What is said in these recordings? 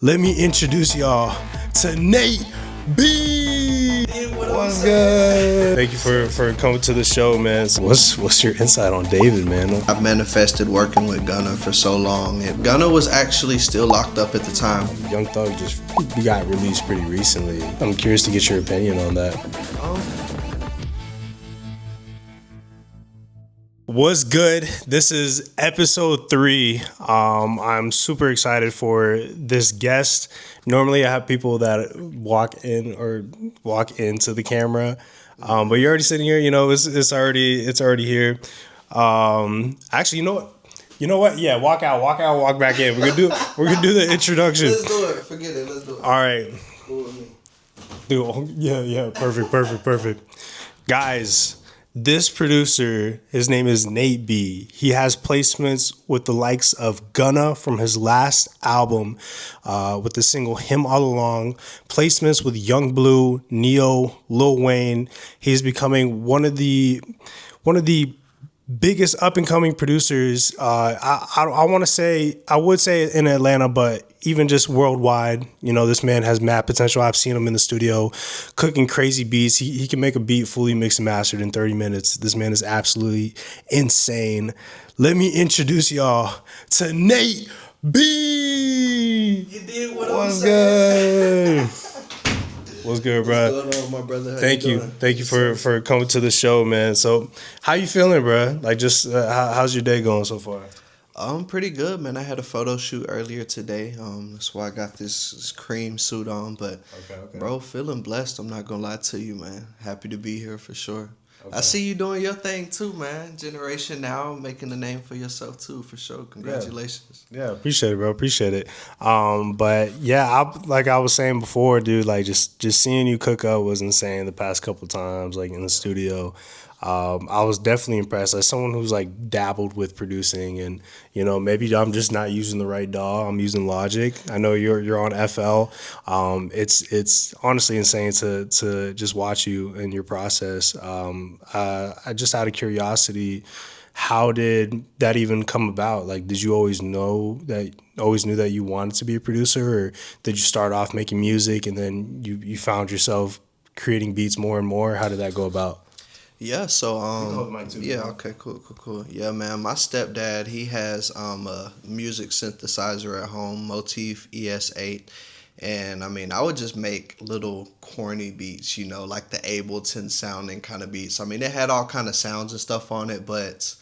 Let me introduce y'all to Nate B. What's good? Thank you for coming to the show, man. So what's your insight on David, man? I've manifested working with Gunna for so long. Gunna was actually still locked up at the time. Young Thug just got released pretty recently. I'm curious to get your opinion on that. What's good? This is Ep.3. I'm super excited for this guest. Normally I have people that walk into the camera. But you're already sitting here, it's already here. Actually, you know what? Yeah, walk out, walk back in. We're gonna do the introduction. Let's do it. Forget it. Let's do it. All right. Dude, yeah, perfect. Guys, this producer, his name is Nate B. He has placements with the likes of Gunna from his last album, with the single "Him All Along." Placements with Young Blue, Neo, Lil Wayne. He's becoming one of the biggest up and coming producers. I would say in Atlanta, but even just worldwide. This man has mad potential. I've seen him in the studio cooking crazy beats. He can make a beat fully mixed and mastered in 30 minutes. This man is absolutely insane. Let me introduce y'all to Nate B. You did what What's good? What's good, bro? What's going on, my brother? How Thank you. doing? Thank you for coming to the show, man. So, how you feeling, bro? Like, just how's your day going so far? I'm pretty good, man. I had a photo shoot earlier today. That's why I got this cream suit on. But, Okay. bro, feeling blessed. I'm not gonna lie to you, man. Happy to be here for sure. Okay. I see you doing your thing too, man. Generation Now, making a name for yourself too, for sure. Congratulations. Yeah, appreciate it, bro. Appreciate it. But yeah, like I was saying before, dude, like just seeing you cook up was insane the past couple times, like in the studio. I was definitely impressed. As someone who's like dabbled with producing, and maybe I'm just not using the right DAW. I'm using Logic. I know you're on FL. It's honestly insane to just watch you and your process. I just out of curiosity, how did that even come about? Like, did you always knew that you wanted to be a producer, or did you start off making music and then you found yourself creating beats more and more? How did that go about? Yeah, so You can hold the mic too, yeah, bro. okay, cool. Yeah, man, my stepdad, he has a music synthesizer at home, Motif ES8. And I mean, I would just make little corny beats, like the Ableton sounding kind of beats. I mean, it had all kind of sounds and stuff on it, but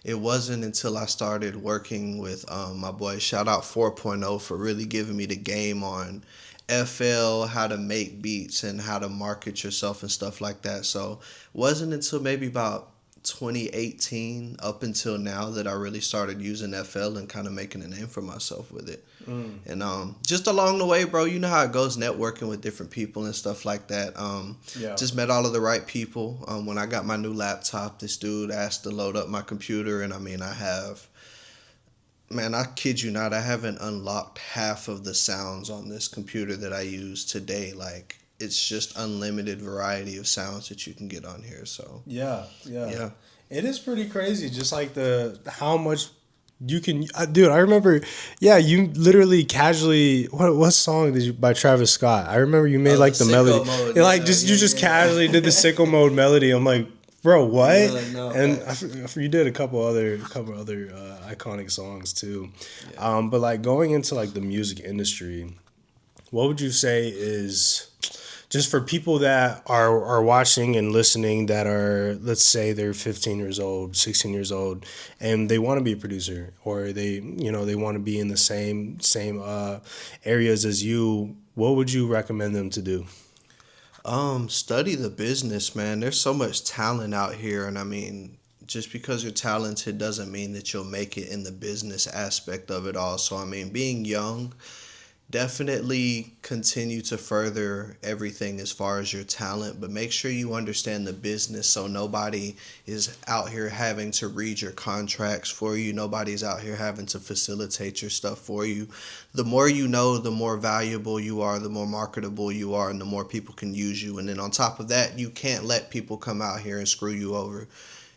it wasn't until I started working with my boy, shout out 4.0 for really giving me the game on FL, how to make beats and how to market yourself and stuff like that. So it wasn't until maybe about 2018 up until now that I really started using FL and kind of making a name for myself with it. And just along the way, bro, you know how it goes, networking with different people and stuff like that. Yeah. Just met all of the right people. When I got my new laptop, this dude asked to load up my computer, and I mean, man, I kid you not, I haven't unlocked half of the sounds on this computer that I use today. Like, it's just unlimited variety of sounds that you can get on here. So Yeah. yeah. It is pretty crazy, just like how much you can, dude. I remember, yeah, you literally casually. What song did you by Travis Scott? I remember you made like the Sicko melody, Mode, and like yeah, you just casually did the sicko mode melody. I'm like, bro, what? Yeah, no, And facts. you did a couple other iconic songs too. But like going into like the music industry, what would you say is, just for people that are watching and listening that are, let's say they're 15 years old, 16 years old, and they want to be a producer, or they want to be in the same areas as you, what would you recommend them to do? Study the business, man. There's so much talent out here, and I mean, just because you're talented doesn't mean that you'll make it in the business aspect of it all. So I mean, being young, definitely continue to further everything as far as your talent, but make sure you understand the business so nobody is out here having to read your contracts for you. Nobody's out here having to facilitate your stuff for you. The more you know, the more valuable you are, the more marketable you are, and the more people can use you. And then on top of that, you can't let people come out here and screw you over.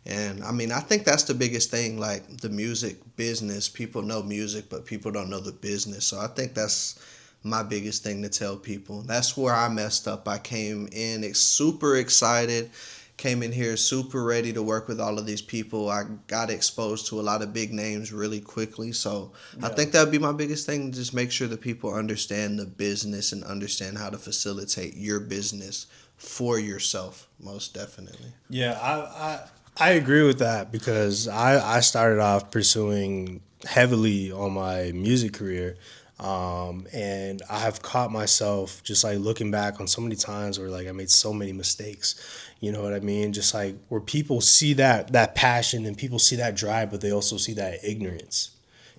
And I mean, I think that's the biggest thing, like the music business. People know music, but people don't know the business. So I think that's my biggest thing to tell people. That's where I messed up. I came in super excited, came in here super ready to work with all of these people. I got exposed to a lot of big names really quickly. So I Yeah. think that would be my biggest thing, just make sure that people understand the business and understand how to facilitate your business for yourself, most definitely. Yeah, I agree with that because I started off pursuing heavily on my music career. And I have caught myself just like looking back on so many times where like I made so many mistakes. You know what I mean? Just like where people see that passion and people see that drive, but they also see that ignorance.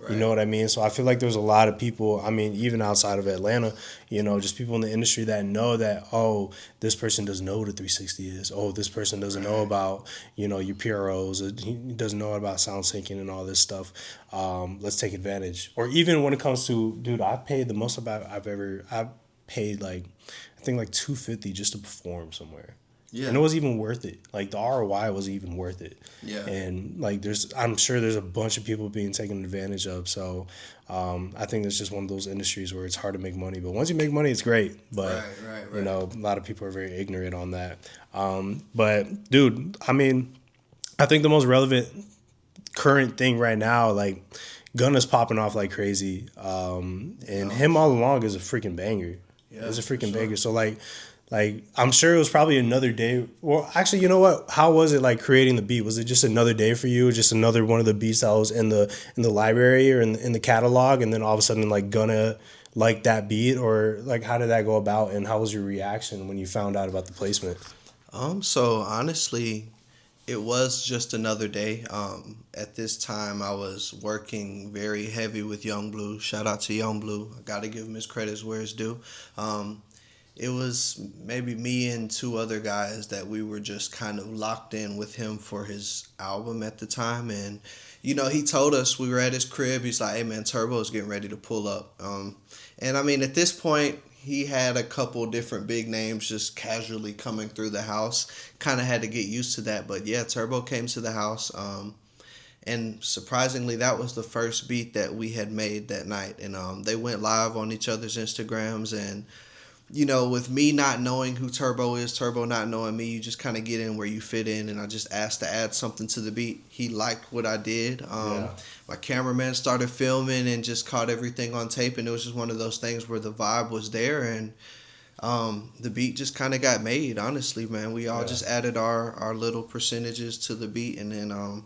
You Right. know what I mean? So I feel like there's a lot of people, I mean, even outside of Atlanta, just people in the industry that know that, oh, this person doesn't know what a 360 is. Oh, this person doesn't know Right. about, your PROs. He doesn't know about sound syncing and all this stuff. Let's take advantage. Or even when it comes to, dude, I paid the most about I've paid like, I think like 250 just to perform somewhere. And Yeah. it was even worth it. Like the ROI was even worth it. Yeah. And like I'm sure there's a bunch of people being taken advantage of. So I think it's just one of those industries where it's hard to make money. But once you make money, it's great. But Right. Right. Right. a lot of people are very ignorant on that. But dude, I mean, I think the most relevant current thing right now, like Gunna's popping off like crazy, and Yeah, for him all sure. along is a freaking banger. Yeah, It's a for freaking sure. banger. So like I'm sure it was probably another day. Well, actually, you know what? How was it like creating the beat? Was it just another day for you? Just another one of the beats that was in the library or in the catalog, and then all of a sudden like Gunna like that beat, or like how did that go about, and how was your reaction when you found out about the placement? So honestly, it was just another day. At this time, I was working very heavy with Young Blue. Shout out to Young Blue. I got to give him his credits where it's due. Um, it was maybe me and two other guys that we were just kind of locked in with him for his album at the time. And, he told us, we were at his crib. He's like, hey, man, Turbo's getting ready to pull up. And I mean, at this point, he had a couple different big names just casually coming through the house. Kind of had to get used to that. But yeah, Turbo came to the house. And surprisingly, that was the first beat that we had made that night. And they went live on each other's Instagrams. And with me not knowing who Turbo is, Turbo not knowing me, you just kind of get in where you fit in. And I just asked to add something to the beat. He liked what I did. Yeah. My cameraman started filming and just caught everything on tape. And it was just one of those things where the vibe was there. And the beat just kind of got made, honestly, man. We all Yeah. just added our little percentages to the beat. And then,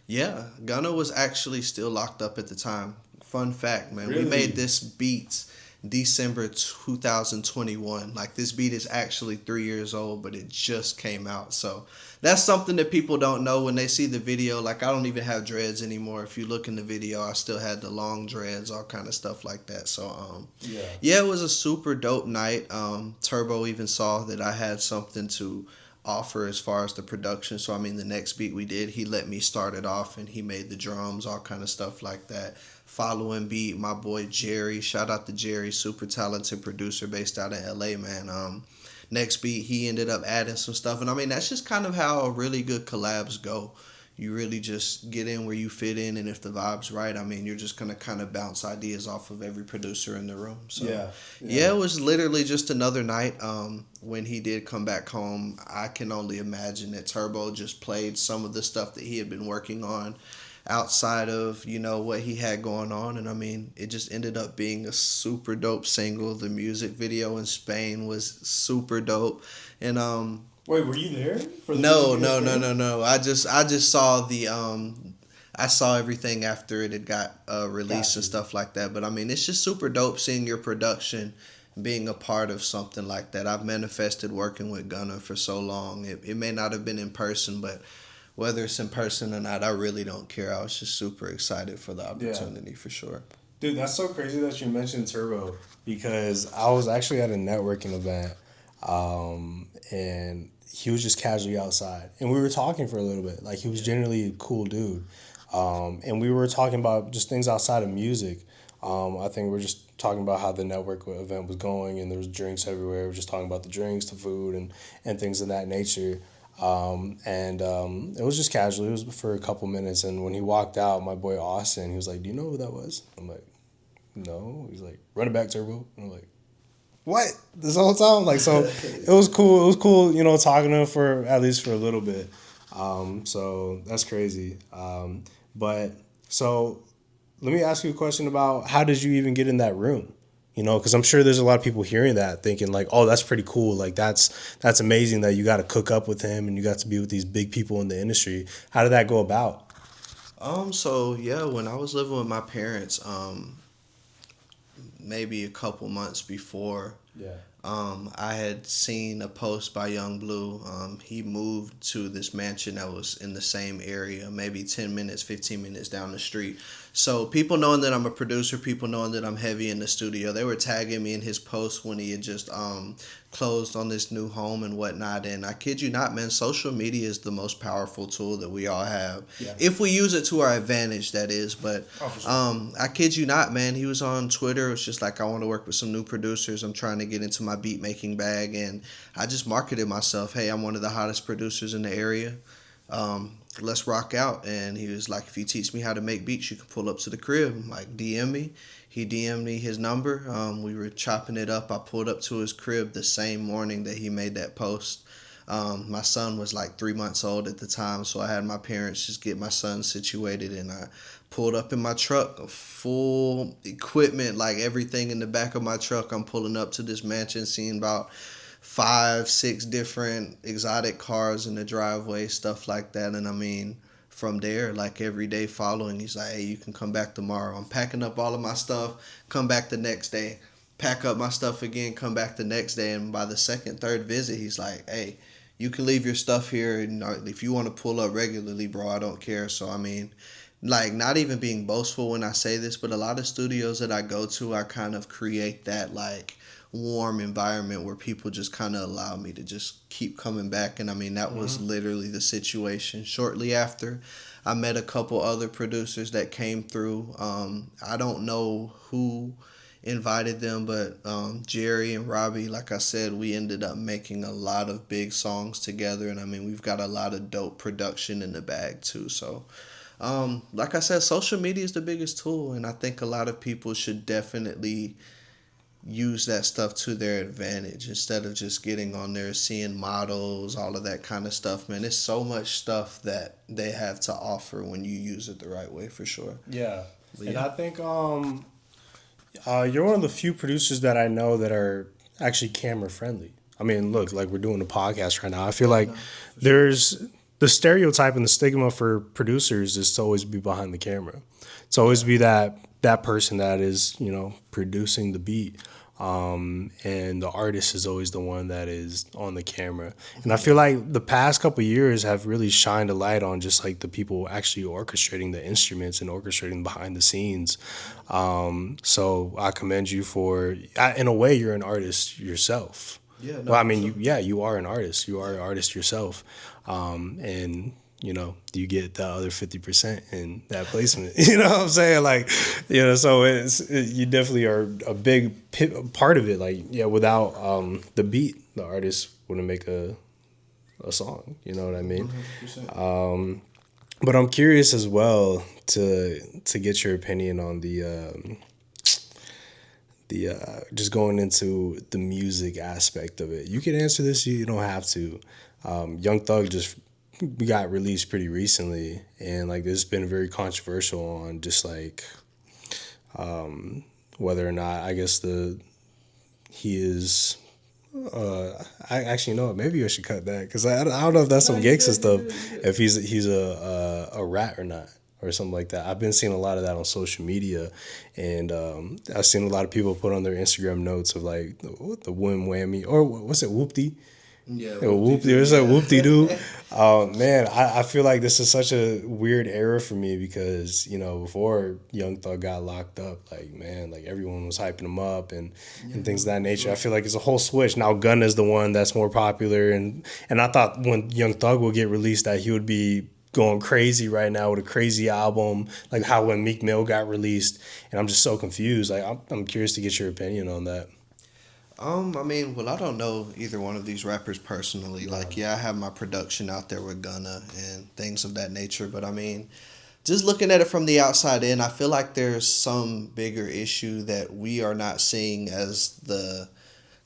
yeah, Gunna was actually still locked up at the time. Fun fact, man. We made Really? this beat December 2021. Like this beat is actually 3 years old, but it just came out. So that's something that people don't know when they see the video. Like I don't even have dreads anymore. If you look in the video, I still had the long dreads, all kind of stuff like that. So Yeah. yeah, it was a super dope night. Turbo even saw that I had something to offer as far as the production. So I mean, the next beat we did, he let me start it off, and he made the drums, all kind of stuff like that. Following beat, my boy Jerry, shout out to Jerry, super talented producer based out of LA, man. Next beat, he ended up adding some stuff, and I mean that's just kind of how really good collabs go. You really just get in where you fit in, and if the vibe's right, I mean, you're just gonna kind of bounce ideas off of every producer in the room. So, Yeah. yeah, Yeah. it was literally just another night. When he did come back home, I can only imagine that Turbo just played some of the stuff that he had been working on outside of what he had going on, and I mean, it just ended up being a super dope single. The music video in Spain was super dope, and Wait, were you there for the music no, video no, no, Spain? no, no. I just saw the I saw everything after it had got released Got and you. stuff like that. But I mean, it's just super dope seeing your production being a part of something like that. I've manifested working with Gunna for so long. It may not have been in person, but whether it's in person or not, I really don't care. I was just super excited for the Yeah. opportunity for sure. Dude, that's so crazy that you mentioned Turbo because I was actually at a networking event, and he was just casually outside, and we were talking for a little bit. Like he was generally a cool dude, and we were talking about just things outside of music. I think we were just talking about how the network event was going, and there was drinks everywhere. We were just talking about the drinks, the food, and things of that nature. And it was just casual. It was for a couple minutes, and when he walked out, my boy Austin, he was like, "Do you know who that was?" I'm like, no. He's like, run it back, Turbo. And I'm like, what? This whole time? Like, so it was cool. It was cool, talking to him for at least for a little bit. So that's crazy. But so let me ask you a question about how did you even get in that room? Because I'm sure there's a lot of people hearing that thinking like, oh, that's pretty cool. Like that's amazing that you got to cook up with him and you got to be with these big people in the industry. How did that go about? So yeah, when I was living with my parents, maybe a couple months before, Yeah. I had seen a post by Young Blue. He moved to this mansion that was in the same area, maybe 10 minutes, 15 minutes down the street. So people knowing that I'm a producer, people knowing that I'm heavy in the studio, they were tagging me in his post when he had just closed on this new home and whatnot. And I kid you not, man, social media is the most powerful tool that we all have. Yeah. If we use it to our advantage, that is. But Oh, for sure. I kid you not, man. He was on Twitter. It's just like, I want to work with some new producers. I'm trying to get into my beat making bag. And I just marketed myself. Hey, I'm one of the hottest producers in the area. Let's rock out. And he was like, if you teach me how to make beats, you can pull up to the crib. I'm like, DM me. He DM'd me his number. We were chopping it up. I pulled up to his crib the same morning that he made that post. My son was like 3 months old at the time, so I had my parents just get my son situated, and I pulled up in my truck, full equipment, like everything in the back of my truck. I'm pulling up to this mansion, seeing about 5, 6 different exotic cars in the driveway, stuff like that. And I mean, from there, like every day following, he's like, hey, you can come back tomorrow. I'm packing up all of my stuff, come back the next day, pack up my stuff again, come back the next day. And by the second, third visit, he's like, hey, you can leave your stuff here. And if you want to pull up regularly, bro, I don't care. So, I mean, like, not even being boastful when I say this, but a lot of studios that I go to, I kind of create that, like, warm environment where people just kind of allow me to just keep coming back. And I mean, that was literally the situation. Shortly after, I met a couple other producers that came through. I don't know who invited them, but Jerry and Robbie, like I said, we ended up making a lot of big songs together. And I mean, we've got a lot of dope production in the bag too. So like I said, social media is the biggest tool, and I think a lot of people should definitely use that stuff to their advantage instead of just getting on there seeing models, all of that kind of stuff. Man, there's so much stuff that they have to offer when you use it the right way, for sure. Yeah. But And yeah. I think you're one of the few producers that I know that are actually camera friendly. I mean, look, like we're doing a podcast right now. I feel like No, for sure. there's the stereotype and the stigma for producers is to always be behind the camera. To always Yeah. be that person that is, producing the beat. And the artist is always the one that is on the camera. And I feel like the past couple of years have really shined a light on just like the people actually orchestrating the instruments and orchestrating behind the scenes. So I commend you for, in a way, you're an artist yourself. Yeah, no, Well, I for mean, sure. you are an artist. You are an artist yourself. And you get the other 50% in that placement. You know what I'm saying? Like, so you definitely are a big part of it. Like, yeah, without the beat, the artist wouldn't make a song. You know what I mean? 100%. But I'm curious as well to get your opinion on the just going into the music aspect of it. You can answer this. You don't have to. Young Thug just got released pretty recently, and like this has been very controversial on just like whether or not I guess he is. I actually know. Maybe I should cut that because I don't know if that's No, some you gangsta good, you stuff. good, you good. If he's a rat or not or something like that. I've been seeing a lot of that on social media, and I've seen a lot of people put on their Instagram notes of like the wham whammy or what's it whoopty. Yeah, Yeah, whoopty whoop, doo, there's a yeah. whoop de doo. Man, I feel like this is such a weird era for me because, before Young Thug got locked up, like, man, like everyone was hyping him up Yeah, and no, things of that for nature. I sure. feel like it's a whole switch. Now Gunna is the one that's more popular. And I thought when Young Thug would get released that he would be going crazy right now with a crazy album, like how when Meek Mill got released. And I'm just so confused. Like, I'm curious to get your opinion on that. I mean, well, I don't know either one of these rappers personally. No. Like, yeah, I have my production out there with Gunna and things of that nature, but I mean, just looking at it from the outside in, I feel like there's some bigger issue that we are not seeing as the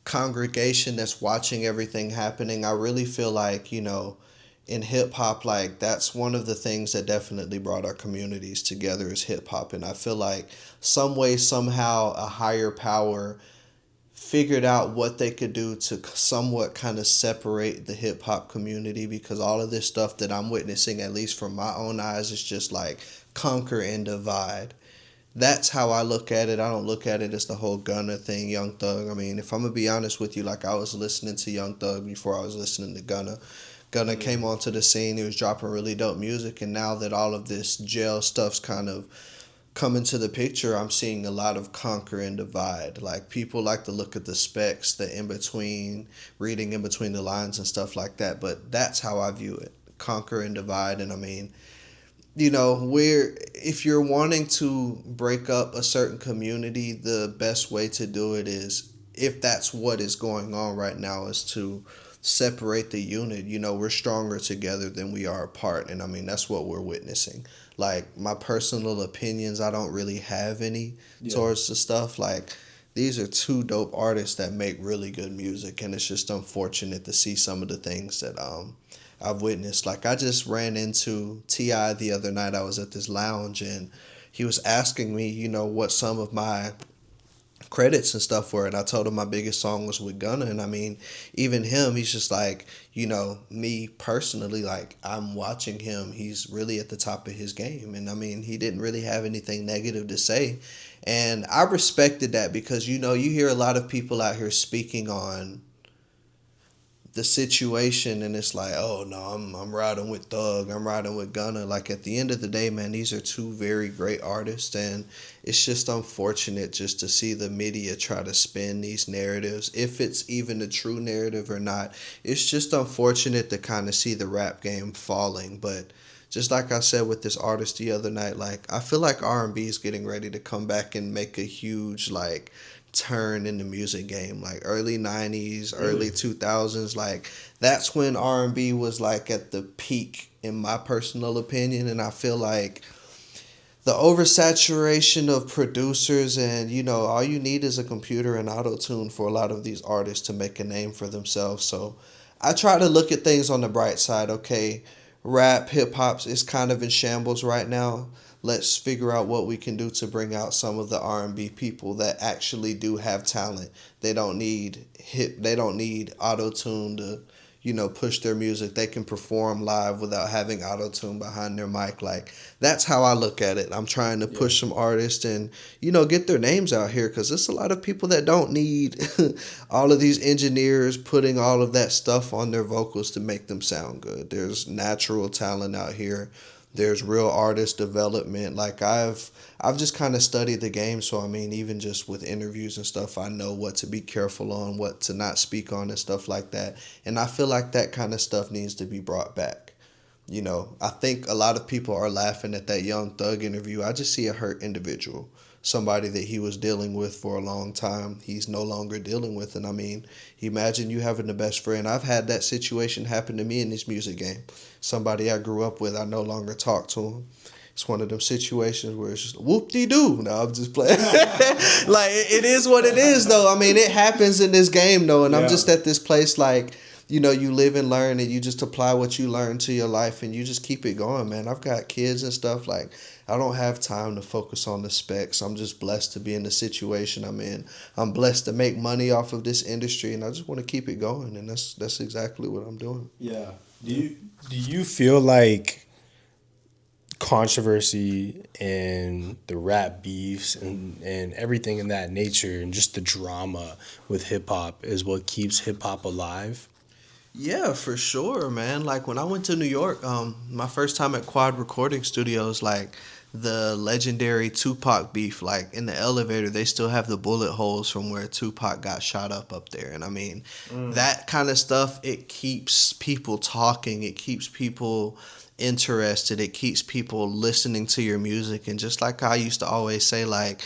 congregation that's watching everything happening. I really feel like, in hip hop, like that's one of the things that definitely brought our communities together is hip hop. And I feel like some way, somehow, a higher power figured out what they could do to somewhat kind of separate the hip hop community, because all of this stuff that I'm witnessing, at least from my own eyes, is just like conquer and divide. That's how I look at it. I don't look at it as the whole Gunna thing, Young Thug. I mean, if I'm gonna be honest with you, like I was listening to Young Thug before I was listening to Gunna. Gunna came onto the scene. He was dropping really dope music, and now that all of this jail stuff's kind of come into the picture, I'm seeing a lot of conquer and divide. Like people like to look at the specs, the in between, reading in between the lines and stuff like that. But that's how I view it: conquer and divide. And I mean, where if you're wanting to break up a certain community, the best way to do it is, if that's what is going on right now, is to separate the unit. We're stronger together than we are apart, and I mean that's what we're witnessing. Like my personal opinions, I don't really have any towards the stuff. Like these are two dope artists that make really good music, and it's just unfortunate to see some of the things that I've witnessed. Like I just ran into T.I. the other night. I was at this lounge and he was asking me, what some of my credits and stuff were, and I told him my biggest song was with Gunna. And I mean, even him, he's just like, me personally, like I'm watching him, he's really at the top of his game. And I mean, he didn't really have anything negative to say, and I respected that, because you hear a lot of people out here speaking on the situation, and it's like, oh no, I'm riding with Thug, I'm riding with Gunna. Like at the end of the day, man, these are two very great artists, and it's just unfortunate just to see the media try to spin these narratives, if it's even a true narrative or not. It's just unfortunate to kind of see the rap game falling. But just like I said with this artist the other night, like I feel like R&B is getting ready to come back and make a huge like turn in the music game. Like early 90s, early 2000s, like that's when R&B was like at the peak, in my personal opinion. And I feel like the oversaturation of producers, and all you need is a computer and auto tune for a lot of these artists to make a name for themselves. So I try to look at things on the bright side. Okay, rap, hip hop's is kind of in shambles right now. Let's figure out what we can do to bring out some of the R&B people that actually do have talent. They don't need they don't need auto tune to push their music. They can perform live without having auto tune behind their mic. Like that's how I look at it. I'm trying to push some artists and get their names out here, because there's a lot of people that don't need all of these engineers putting all of that stuff on their vocals to make them sound good. There's natural talent out here. There's real artist development. Like I've just kind of studied the game, so I mean, even just with interviews and stuff, I know what to be careful on, what to not speak on, and stuff like that. And I feel like that kind of stuff needs to be brought back. I think a lot of people are laughing at that Young Thug interview. I just see a hurt individual, somebody that he was dealing with for a long time. He's no longer dealing with. And I mean, imagine you having the best friend. I've had that situation happen to me in this music game. Somebody I grew up with, I no longer talk to him. It's one of them situations where it's just whoop-de-doo. No, I'm just playing. Like, it is what it is, though. I mean, it happens in this game, though. And I'm just at this place like, you live and learn, and you just apply what you learn to your life, and you just keep it going, man. I've got kids and stuff. Like, I don't have time to focus on the specs. I'm just blessed to be in the situation I'm in. I'm blessed to make money off of this industry, and I just want to keep it going, and that's exactly what I'm doing. Yeah. Do you feel like controversy and the rap beefs and everything in that nature, and just the drama with hip hop, is what keeps hip hop alive? Yeah, for sure, man. Like when I went to New York, my first time at Quad Recording Studios, like the legendary Tupac beef, like in the elevator, they still have the bullet holes from where Tupac got shot up there. And I mean, that kind of stuff, it keeps people talking, it keeps people interested, it keeps people listening to your music. And just like I used to always say, like,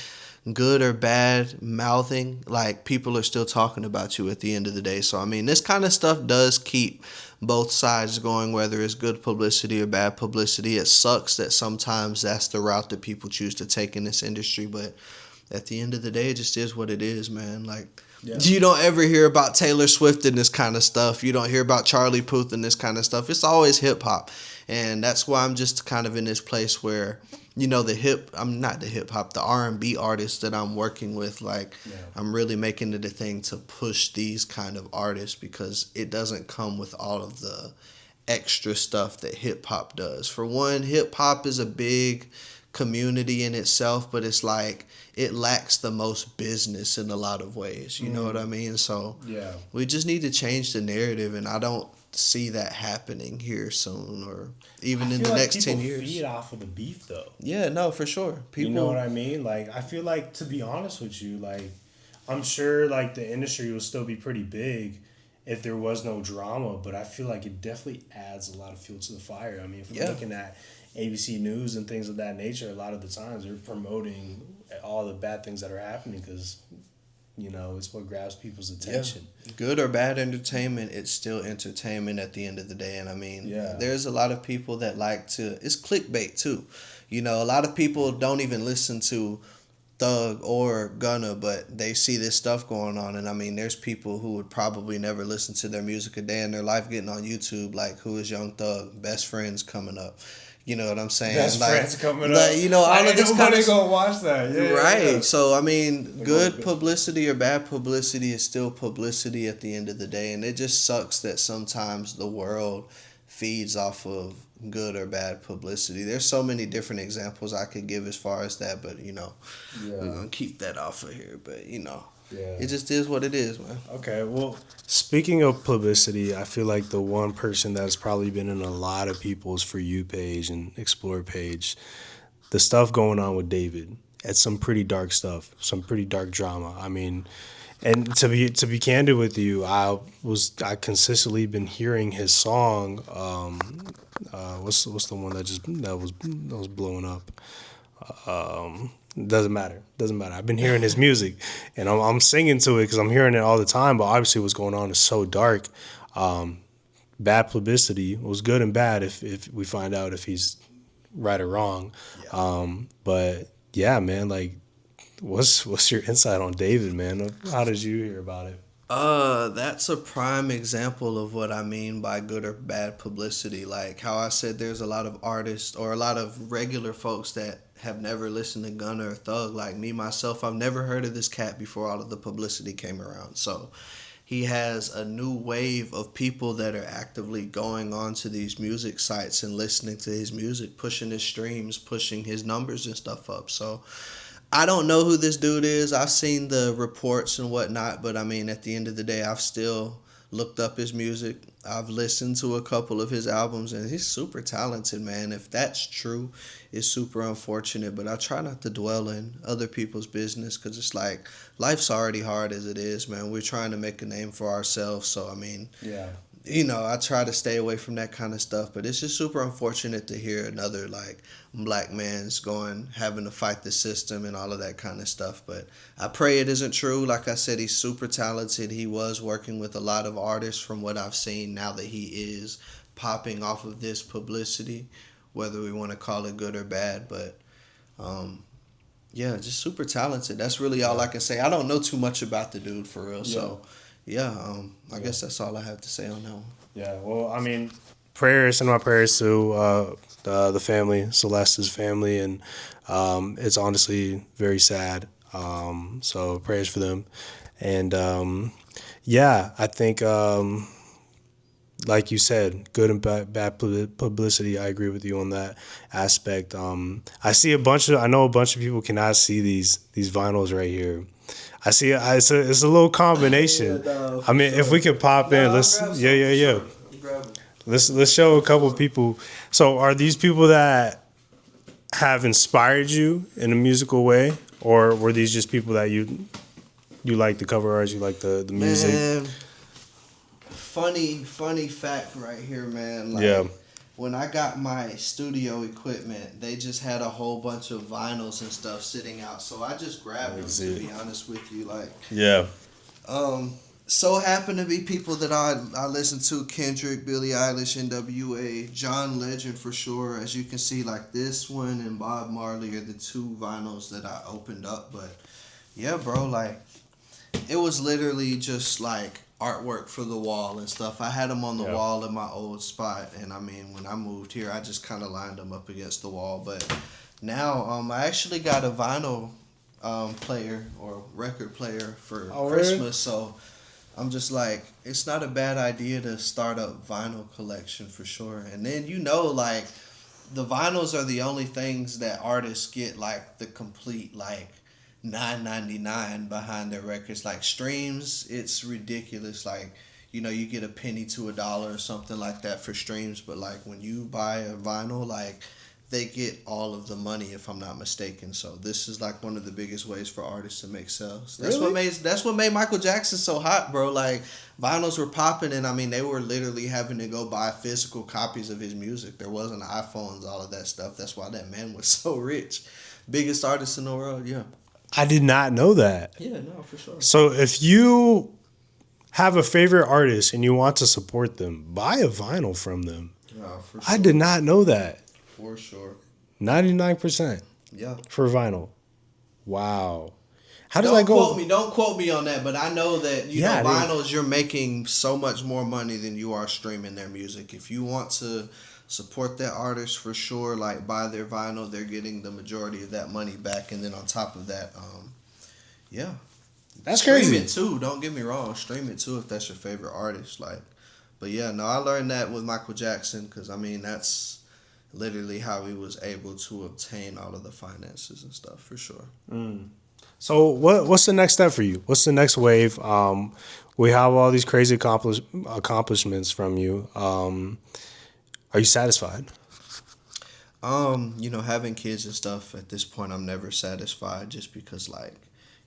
good or bad mouthing, like people are still talking about you at the end of the day. So I mean, this kind of stuff does keep both sides going, whether it's good publicity or bad publicity. It sucks that sometimes that's the route that people choose to take in this industry, but at the end of the day, it just is what it is, man. Like, Yeah. you don't ever hear about Taylor Swift and this kind of stuff. You don't hear about Charlie Puth and this kind of stuff. It's always hip hop. And that's why I'm just kind of in this place where, I'm not the hip hop, the R&B artists that I'm working with, like, Yeah. I'm really making it a thing to push these kind of artists because it doesn't come with all of the extra stuff that hip hop does. For one, hip hop is a big community in itself, but it's like it lacks the most business in a lot of ways. You know what I mean? So Yeah. we just need to change the narrative, and I don't see that happening here soon or even in the next 10 years. Feed off of the beef though. Yeah, no, for sure. People, You know what I mean? Like, I feel like, to be honest with you, like, I'm sure like the industry will still be pretty big if there was no drama, but I feel like it definitely adds a lot of fuel to the fire. I mean, if we're looking at ABC News and things of that nature, a lot of the times they're promoting all the bad things that are happening because, it's what grabs people's attention. good or bad entertainment, it's still entertainment at the end of the day. And I mean, there's a lot of people that like to, it's clickbait too. A lot of people don't even listen to Thug or Gunna, but they see this stuff going on. And I mean, there's people who would probably never listen to their music a day in their life getting on YouTube, like, who is Young Thug? Best Friends coming up. You know what I'm saying? Best Friends coming up. All of this kind of gonna watch that. Yeah, right. Yeah. So I mean, good publicity or bad publicity is still publicity at the end of the day, and it just sucks that sometimes the world feeds off of good or bad publicity. There's so many different examples I could give as far as that, but we're gonna keep that off of here. But it just is what it is, man. Okay, well, speaking of publicity, I feel like the one person that's probably been in a lot of people's For You page and Explore page, the stuff going on with David. It's some pretty dark stuff, some pretty dark drama. I mean, and to be candid with you, I consistently been hearing his song. What's the one that was blowing up? Doesn't matter. I've been hearing his music, and I'm singing to it because I'm hearing it all the time. But obviously, what's going on is so dark. Bad publicity was good and bad if we find out if he's right or wrong. But yeah, man, like, what's your insight on David, man? How did you hear about it? That's a prime example of what I mean by good or bad publicity. Like how I said there's a lot of artists or a lot of regular folks that have never listened to Gunna or Thug. Like me, myself, I've never heard of this cat before all of the publicity came around. So he has a new wave of people that are actively going onto these music sites and listening to his music, pushing his streams, pushing his numbers and stuff up. So I don't know who this dude is. I've seen the reports and whatnot, but I mean, at the end of the day, I've still looked up his music. I've listened to a couple of his albums, and he's super talented, man. If that's true, it's super unfortunate, but I try not to dwell in other people's business because it's like life's already hard as it is, man. We're trying to make a name for ourselves, so I mean, I try to stay away from that kind of stuff, but it's just super unfortunate to hear another like black man's having to fight the system and all of that kind of stuff. But I pray it isn't true. Like I said, he's super talented. He was working with a lot of artists from what I've seen now that he is popping off of this publicity, whether we want to call it good or bad. But just super talented. That's really all I can say. I don't know too much about the dude for real, so I guess that's all I have to say on that one. Yeah, well, I mean, send my prayers to the family, Celeste's family, and it's honestly very sad. So prayers for them. And I think, like you said, good and bad publicity. I agree with you on that aspect. I know a bunch of people cannot see these vinyls right here. I see it's a little combination. I mean, if we could pop in, let's let's show a couple of people. So, are these people that have inspired you in a musical way, or were these just people that you like the cover art, you like the music? Man, funny fact right here, man. Like, when I got my studio equipment, they just had a whole bunch of vinyls and stuff sitting out. So I just grabbed them, to be honest with you. Like, Yeah. um, so happened to be people that I listen to: Kendrick, Billie Eilish, N.W.A., John Legend for sure. As you can see, like this one and Bob Marley are the two vinyls that I opened up. But yeah, bro, like it was literally just like artwork for the wall and stuff. I had them on the wall in my old spot, and I mean, when I moved here, I just kind of lined them up against the wall. But now, I actually got a vinyl player or record player for Christmas, really? So I'm just like, it's not a bad idea to start a vinyl collection for sure. And then like the vinyls are the only things that artists get like the complete like $9.99 behind their records. Like streams, it's ridiculous. Like you get a penny to $1 or something like that for streams. But like when you buy a vinyl, like they get all of the money if I'm not mistaken. So this is like one of the biggest ways for artists to make sales. That's what made Michael Jackson so hot, bro. Like vinyls were popping, and I mean they were literally having to go buy physical copies of his music. There wasn't iPhones, all of that stuff. That's why that man was so rich. Biggest artist in the world, yeah. I did not know that. Yeah, no, for sure. So if you have a favorite artist and you want to support them, buy a vinyl from them. Oh, for sure. I did not know that. For sure. 99%. Yeah. For vinyl. Wow. How does that go? Don't quote me on that, but I know that vinyls, you're making so much more money than you are streaming their music. If you want to support that artist, for sure, like buy their vinyl, they're getting the majority of that money back, and then on top of that, yeah, that's crazy. Stream it too. Don't get me wrong, stream it too if that's your favorite artist. Like, but yeah, no, I learned that with Michael Jackson because I mean that's literally how he was able to obtain all of the finances and stuff for sure. So what's the next step for you? What's the next wave? We have all these crazy accomplishments from you. Are you satisfied? Having kids and stuff, at this point I'm never satisfied just because like,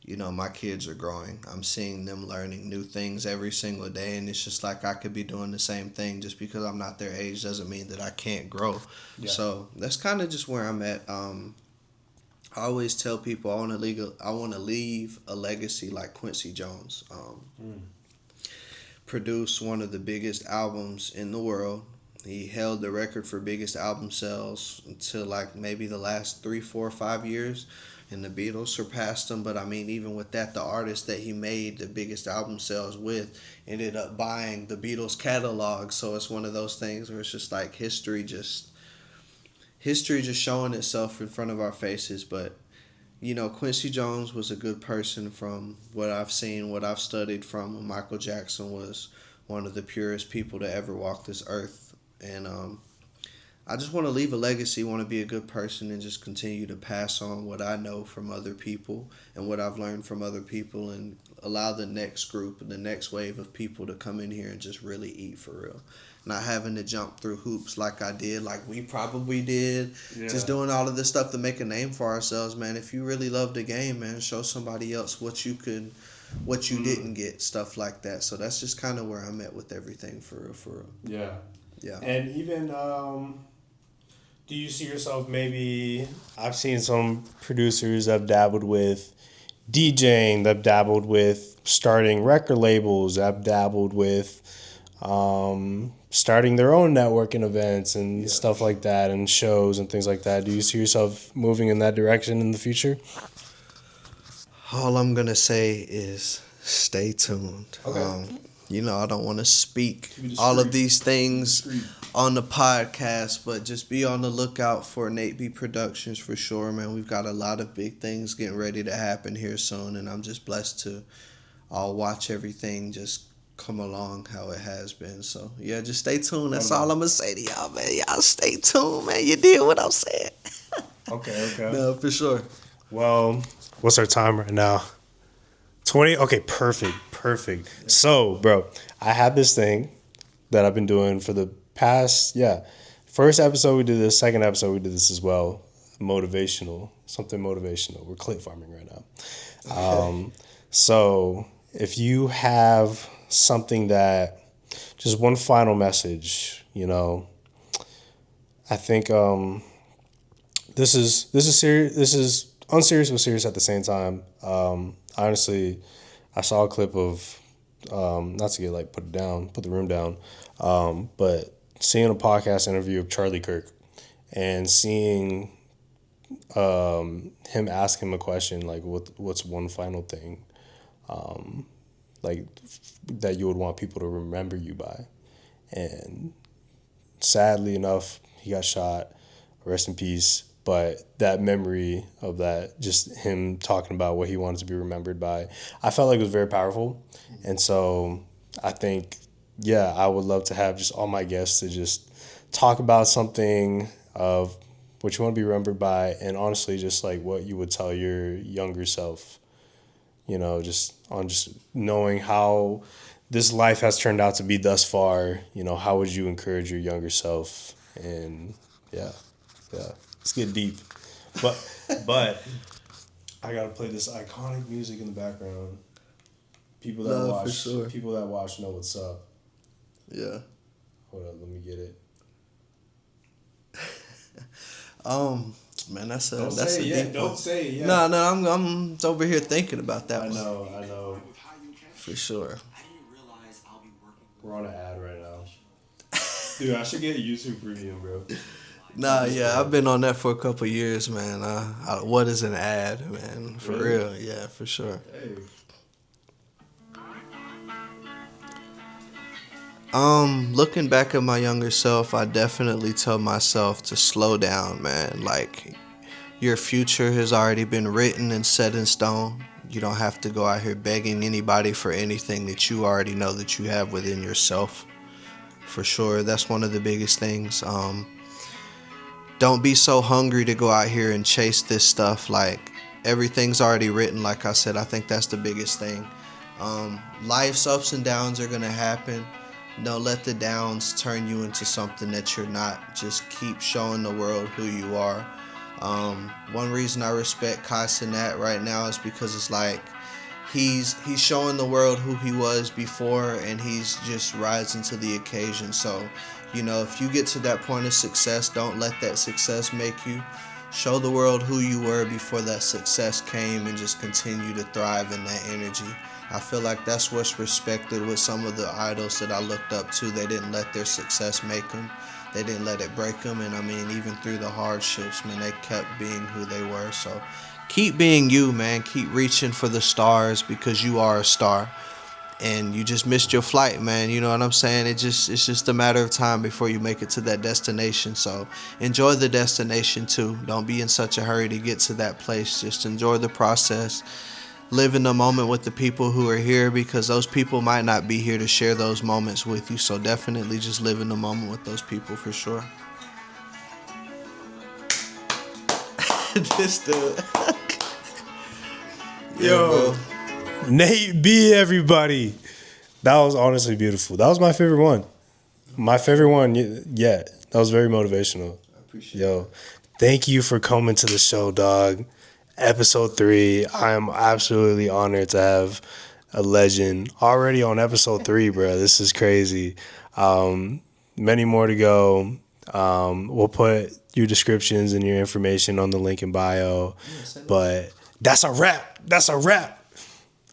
my kids are growing. I'm seeing them learning new things every single day, and it's just like I could be doing the same thing. Just because I'm not their age doesn't mean that I can't grow. Yeah. So that's kind of just where I'm at. I always tell people I want to leave a legacy like Quincy Jones. Produced one of the biggest albums in the world. He held the record for biggest album sales until like maybe the last 3, 4, 5 years, and the Beatles surpassed him. But I mean, even with that, the artist that he made the biggest album sales with ended up buying the Beatles catalog. So it's one of those things where it's just like history just showing itself in front of our faces. But Quincy Jones was a good person from what I've seen, what I've studied from him. Michael Jackson was one of the purest people to ever walk this earth. And I just want to leave a legacy, want to be a good person, and just continue to pass on what I know from other people and what I've learned from other people, and allow the next group and the next wave of people to come in here and just really eat for real. Not having to jump through hoops like I did, like we probably did. Yeah. Just doing all of this stuff to make a name for ourselves, man. If you really love the game, man, show somebody else what you didn't get, stuff like that. So that's just kind of where I'm at with everything for real. Yeah. Yeah. And even, do you see yourself maybe, I've seen some producers that have dabbled with DJing, that have dabbled with starting record labels, that have dabbled with starting their own networking events and stuff like that, and shows and things like that. Do you see yourself moving in that direction in the future? All I'm going to say is stay tuned. Okay. I don't want to speak all of these things on the podcast, but just be on the lookout for Nate B Productions for sure, man. We've got a lot of big things getting ready to happen here soon, and I'm just blessed to all watch everything just come along how it has been. So, yeah, just stay tuned. That's all I'm going to say to y'all, man. Y'all stay tuned, man. You did what I'm saying. Okay. No, for sure. Well, what's our time right now? 20? Okay, perfect. So, bro, I have this thing that I've been doing for the past, first episode we did this, second episode we did this as well. Something motivational. We're clip farming right now. Okay. So if you have something just one final message, I think this is serious. This is unserious but serious at the same time. Honestly, I saw a clip of not to get like put the room down, but seeing a podcast interview of Charlie Kirk and seeing him ask him a question like what's one final thing like that you would want people to remember you by, and sadly enough he got shot, rest in peace, but that memory of that, just him talking about what he wanted to be remembered by, I felt like it was very powerful. And so I think, yeah, I would love to have just all my guests to just talk about something of what you want to be remembered by, and honestly just like what you would tell your younger self, just on just knowing how this life has turned out to be thus far. How would you encourage your younger self? And yeah, yeah, let's get deep. But I gotta play this iconic music in the background. No, for sure. People that watch know what's up. Yeah. Hold up, let me get it. Man, Don't that's say a it yet. deep Don't one. say it yet. No, no, I'm over here thinking about that I one know, I know. for sure. We're on an ad right now. Dude, I should get a YouTube Premium, bro. Nah, yeah, I've been on that for a couple years, man. What is an ad, man? For Really? real, yeah, for sure. Hey. Looking back at my younger self, I definitely tell myself to slow down, man. Like, your future has already been written and set in stone. You don't have to go out here begging anybody for anything that you already know that you have within yourself. For sure, that's one of the biggest things. Don't be so hungry to go out here and chase this stuff. Like, everything's already written. Like I said, I think that's the biggest thing. Life's ups and downs are gonna happen. Don't let the downs turn you into something that you're not. Just keep showing the world who you are. One reason I respect Kai Cenat right now is because it's like he's showing the world who he was before, and he's just rising to the occasion. So, if you get to that point of success, don't let that success make you. Show the world who you were before that success came, and just continue to thrive in that energy. I feel like that's what's respected with some of the idols that I looked up to. They didn't let their success make them. They didn't let it break them. And I mean, even through the hardships, man, they kept being who they were. So keep being you, man. Keep reaching for the stars, because you are a star. And you just missed your flight, man. You know what I'm saying? It's just a matter of time before you make it to that destination. So enjoy the destination too. Don't be in such a hurry to get to that place. Just enjoy the process. Live in the moment with the people who are here, because those people might not be here to share those moments with you. So definitely just live in the moment with those people for sure. This dude. Yo, Nate B, everybody. That was honestly beautiful. That was my favorite one. My favorite one, yeah. That was very motivational. I appreciate Yo, thank you for coming to the show, dog. Episode 3. I am absolutely honored to have a legend already on episode 3, bro. This is crazy. Many more to go. We'll put your descriptions and your information on the link in bio. But that's a wrap. That's a wrap.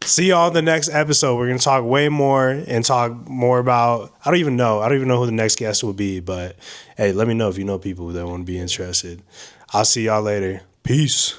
See y'all in the next episode. We're gonna talk way more and talk more about. I don't even know who the next guest will be. But hey, let me know if you know people that want to be interested. I'll see y'all later. Peace.